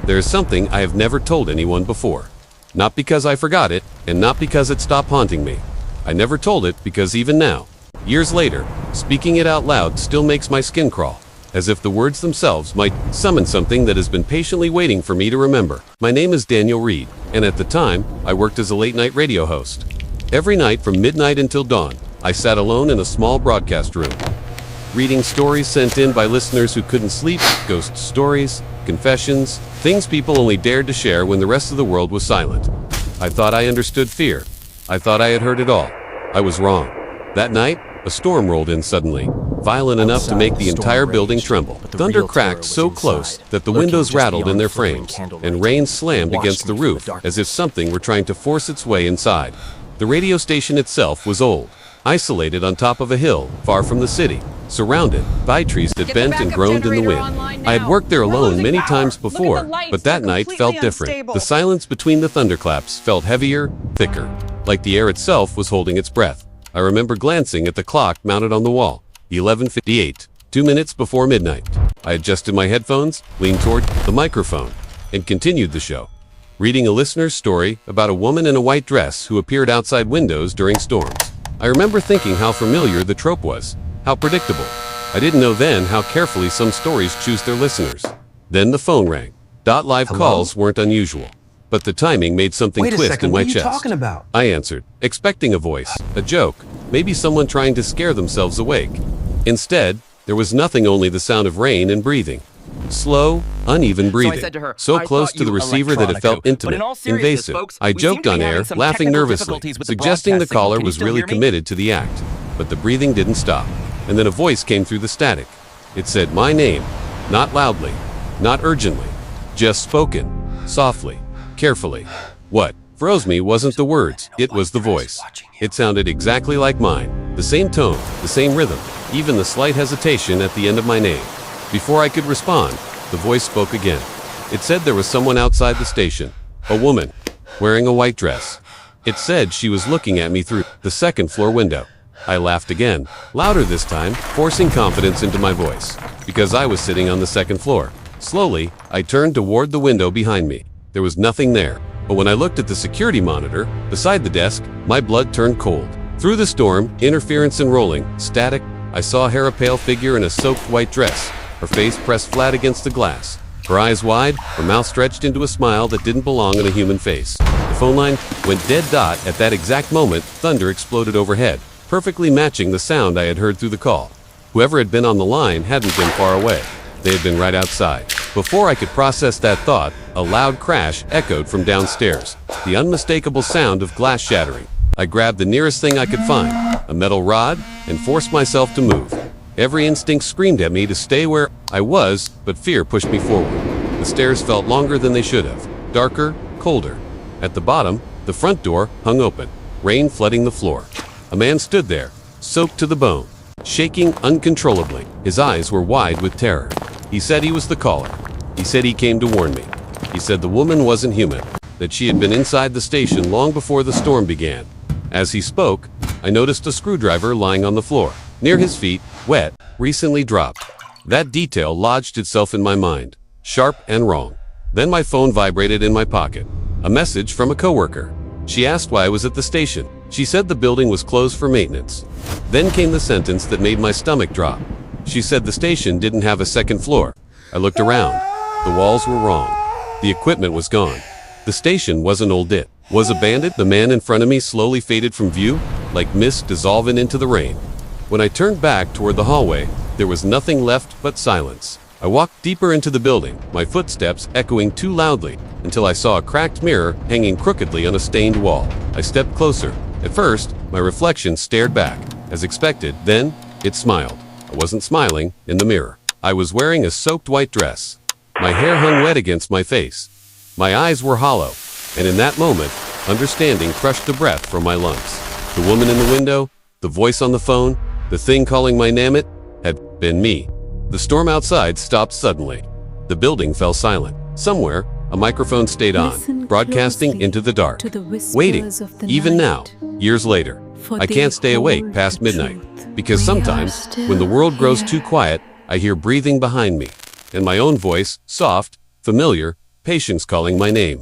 there is something I have never told anyone before. Not because I forgot it, and not because it stopped haunting me. I never told it because even now, years later, speaking it out loud still makes my skin crawl, as if the words themselves might summon something that has been patiently waiting for me to remember. My name is Daniel Reed, and at the time, I worked as a late-night radio host. Every night from midnight until dawn, I sat alone in a small broadcast room, reading stories sent in by listeners who couldn't sleep, ghost stories, confessions, things people only dared to share when the rest of the world was silent. I thought I understood fear. I thought I had heard it all. I was wrong. That night, a storm rolled in suddenly, violent enough to make the entire building tremble. Thunder cracked so close that the windows rattled in their frames, and rain slammed against the roof as if something were trying to force its way inside. The radio station itself was old, isolated on top of a hill, far from the city, surrounded by trees that bent and groaned in the wind. I had worked there alone many times before, but that night felt different. The silence between the thunderclaps felt heavier, thicker, like the air itself was holding its breath. I remember glancing at the clock mounted on the wall, 11:58, 2 minutes before midnight. I adjusted my headphones, leaned toward the microphone, and continued the show, reading a listener's story about a woman in a white dress who appeared outside windows during storms. I remember thinking how familiar the trope was, how predictable. I didn't know then how carefully some stories choose their listeners. Then the phone rang. Live calls weren't unusual, but the timing made something twist in my chest. What are you talking about? I answered, expecting a voice, a joke, maybe someone trying to scare themselves awake. Instead, there was nothing, only the sound of rain and breathing. Slow, uneven breathing, so close to the receiver that it felt intimate, invasive. I joked on air, laughing nervously, suggesting the caller was really committed to the act. But the breathing didn't stop, and then a voice came through the static. It said my name, not loudly, not urgently, just spoken, softly, carefully. What froze me wasn't the words, it was the voice. It sounded exactly like mine, the same tone, the same rhythm, even the slight hesitation at the end of my name. Before I could respond, the voice spoke again. It said there was someone outside the station, a woman, wearing a white dress. It said she was looking at me through the second-floor window. I laughed again, louder this time, forcing confidence into my voice, because I was sitting on the second floor. Slowly, I turned toward the window behind me. There was nothing there, but when I looked at the security monitor beside the desk, my blood turned cold. Through the storm, interference and rolling, static, I saw a hair-pale figure in a soaked white dress, her face pressed flat against the glass, her eyes wide, her mouth stretched into a smile that didn't belong in a human face. The phone line went dead dot. At that exact moment, thunder exploded overhead, perfectly matching the sound I had heard through the call. Whoever had been on the line hadn't been far away. They had been right outside. Before I could process that thought, a loud crash echoed from downstairs, the unmistakable sound of glass shattering. I grabbed the nearest thing I could find, a metal rod, and forced myself to move. Every instinct screamed at me to stay where I was, but fear pushed me forward. The stairs felt longer than they should have, darker, colder. At the bottom, the front door hung open, rain flooding the floor. A man stood there, soaked to the bone, shaking uncontrollably. His eyes were wide with terror. He said he was the caller. He said he came to warn me. He said the woman wasn't human, that she had been inside the station long before the storm began. As he spoke, I noticed a screwdriver lying on the floor, near his feet, wet, recently dropped. That detail lodged itself in my mind, sharp and wrong. Then my phone vibrated in my pocket. A message from a coworker. She asked why I was at the station. She said the building was closed for maintenance. Then came the sentence that made my stomach drop. She said the station didn't have a second floor. I looked around. The walls were wrong. The equipment was gone. The station wasn't old, it was abandoned. The man in front of me slowly faded from view, like mist dissolving into the rain. When I turned back toward the hallway, there was nothing left but silence. I walked deeper into the building, my footsteps echoing too loudly, until I saw a cracked mirror hanging crookedly on a stained wall. I stepped closer. At first, my reflection stared back, as expected. Then, it smiled. I wasn't smiling in the mirror. I was wearing a soaked white dress. My hair hung wet against my face. My eyes were hollow, and in that moment, understanding crushed the breath from my lungs. The woman in the window, the voice on the phone, the thing calling my name, it had been me. The storm outside stopped suddenly. The building fell silent. Somewhere, a microphone stayed on, broadcasting into the dark, waiting. Even now, years later, I can't stay awake past midnight, because sometimes, when the world grows too quiet, I hear breathing behind me, and my own voice, soft, familiar, patience calling my name.